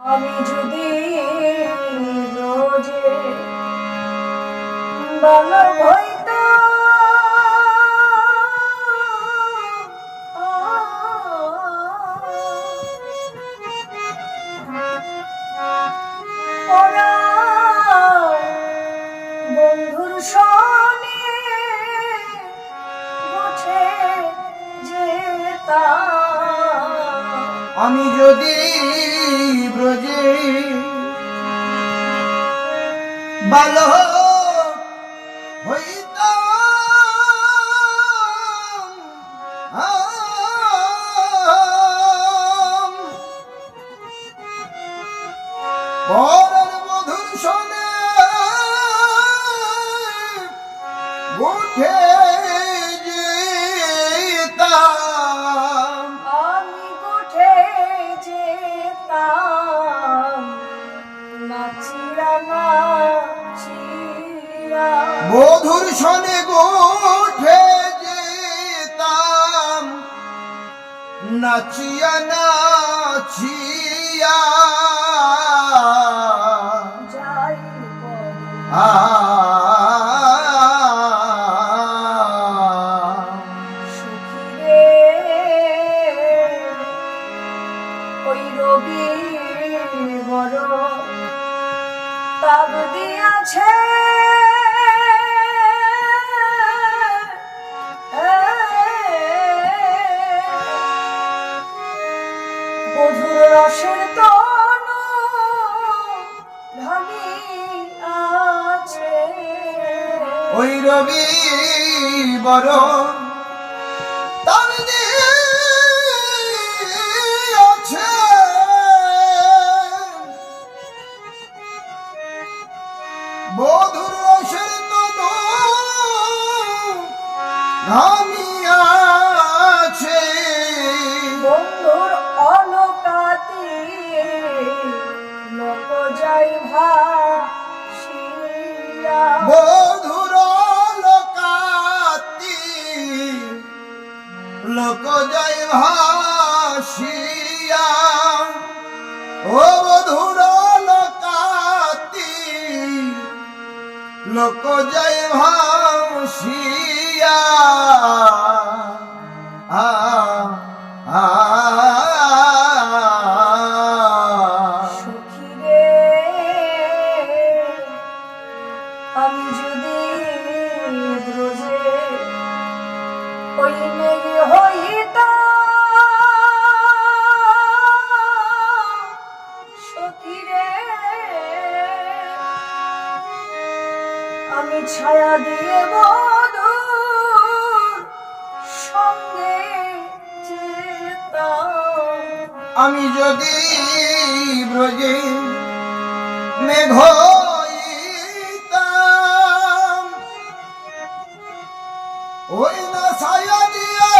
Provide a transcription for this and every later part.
আমি যদি রোজে বালক হইতাম, বন্ধুর সনে উঠে যেতাম। আমি যদি ব্রজে বালক হইতাম, পরের মধুর সনে উঠে যেতাম। আমি উঠে যেতাম নাচিয়া নাচিয়া, মধুর সনে উঠে যেতাম নাচিয়া নাচিয়া। যাই সুখীরে ওই রবি বড় তাব দিয়াছে, মধুর রসের তনু ভাবি আছে। ওই রবি বড় তার দিয়াছে, মধুর রসের তনু নামিয়াছে। বন্ধুর অলকাতি লোক যাই ভাসিয়া, মধুর লোকাতি লোক জয় ভাসিয়া। ও মধুর লোকাতি লোক জয় ভাসিয়া। সখীরে আমি যদি ব্রজে ওই মেঘ হইতাম, সখীরে আমি ছায়া দিয়ে বধূর সঙ্গে যেতাম। আমি যদি ব্রজে মেঘ হইতাম, ওই না ছায়া দিয়ে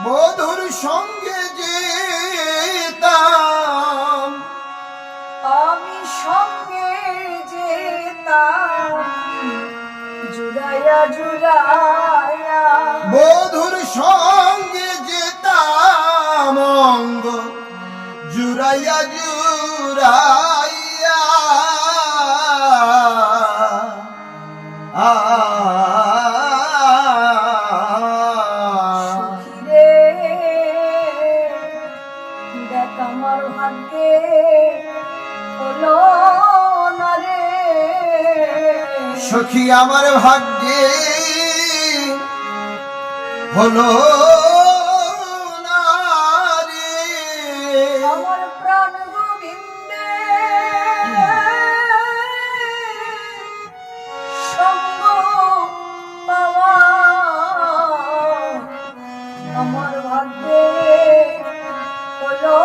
মধুর সঙ্গে যেতাম। আমি সঙ্গে যেতাম জুড়াইয়া জুড়াইয়া, মধুর সঙ্গে যেতাম অঙ্গ জুড়াইয়া জুড়াইয়া। সখীরে দেখ আমার ভাগ্যে হলো না রে, সখী আমার ভাগ্যে হলো না রে। আমার প্রাণ গোবিন্দে সঙ্গ পাওয়া আমার ভাগ্যে হলো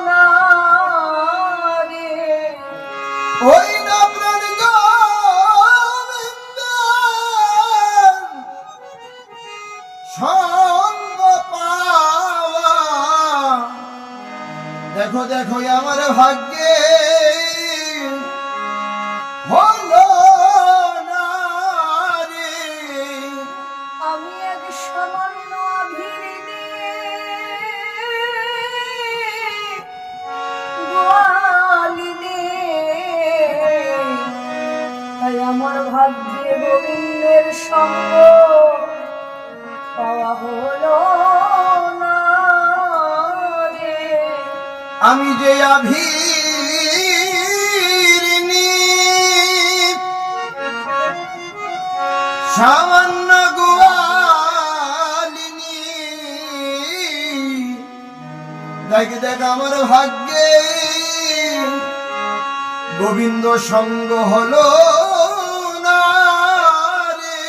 না রে। ওই না প্রাণ গোবিন্দ সঙ্গ পাওয়া। দেখো দেখো আমার ভাগ্যে হলো না রে। আমি এক সামান্য আভির সঙ্গ পাওয়া হলো না রে। আমি যে আভিরিনী সামান্য গোয়ালিনী, দেখ দেখ আমার ভাগ্যে গোবিন্দ সঙ্গ হলো না রে।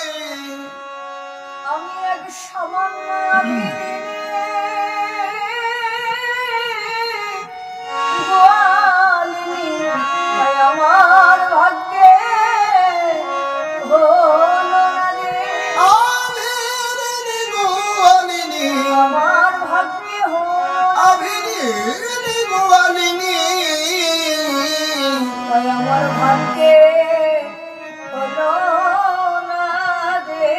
আমি এক সামান্য গোয়ালিনী, তাই আমার ভাগ্যে হলো না রে। আভিরিনী গোয়ালিনী, আমার ভাগ্যে হলো আভিরিনী গোয়ালিনী, তাই আমার ভাগ্যে হলো না রে।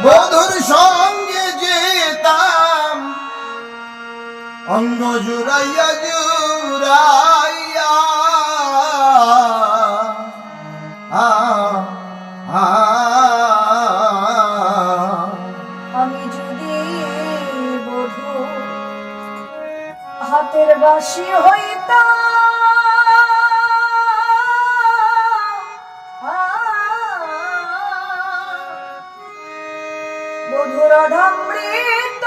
বধুর সঙ্গে যেতাম অঙ্গ জুড়াইয়া জুড়াইয়া, আমি যদি বধূ হাতের বাঁশি হইতাম, বধুর অধমৃত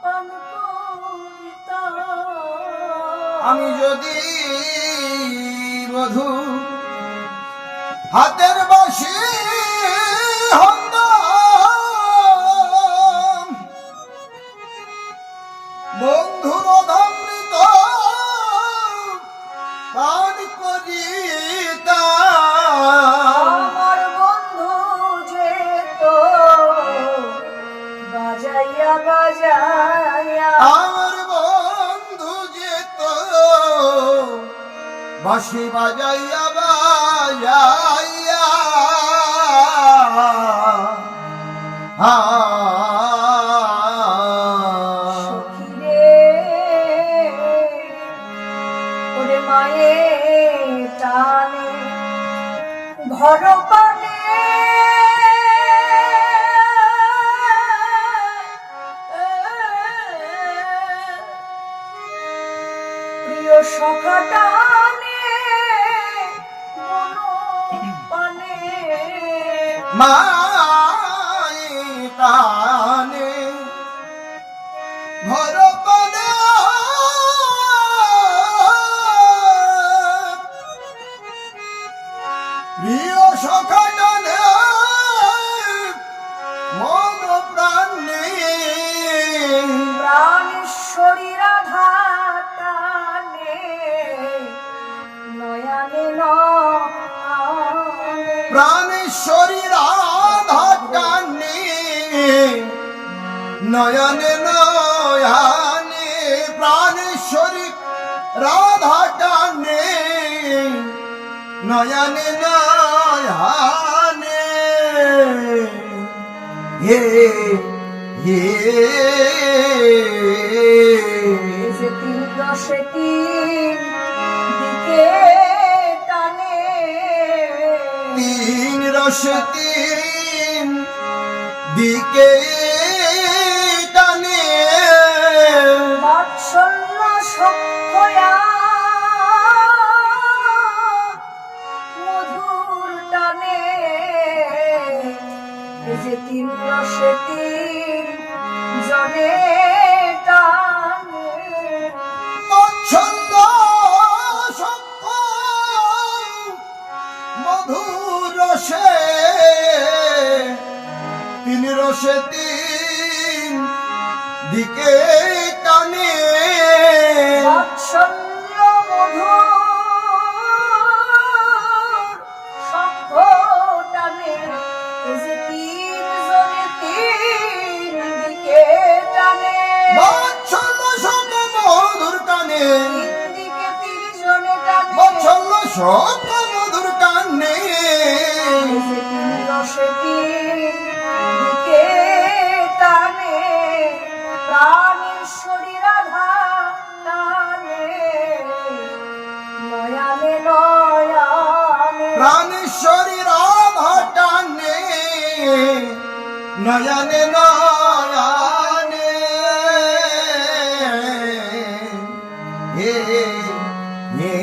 পান করিতাম। আমি যদি বধূ হাতের বাঁশি হতাম, বন্ধুর অধমৃত পান করিতাম। আমার বন্ধু যে তো বাজাইয়া বাজাইয়া, আমার বন্ধু যেত বাঁশি বাজাইয়া বাজাইয়া, সখী রে ওরে মায়ের টানে ঘর পানে প্রিয় সখা টানে মন পানে মাই টানে ঘর পানে, প্রিয় সখা টানে মন প্রাণে, প্রাণেশ্বরী রাধা টানে নয়ানে নয়ানে। প্রাণেশ্বরী রাধা টানে নয়নে নয়নে, প্রাণেশ্বরী রাধা টানে নয়নে নয়নে। হে হে যে তিন রসে তিন দিকে টানে, তিন রস তিন দিকে টানে, বাৎসল্য সক্ষয়া মধুর টানে। এই যে তিন রসে তিন জনে টানে, বাৎসল্য সখ্য মধুর রসে, তিন রসে তিন দিকে টানে, বাৎসল্য মধুর সখ্য টানে। এই যে তিন জনে তিন দিকে টানে, বাৎসল্য সখ্য মধুর টানে, তিন দিকে তিন জনে টানে। বাৎসল্য সখ্য মধুর টানে, এই যে তিন রসে তিন দিকে টানে, প্রাণেশ্বরী রাধা টানে নয়ানে নয়ানে। প্রাণেশ্বরী রাধা টানে নয়নে নয়নে হে হে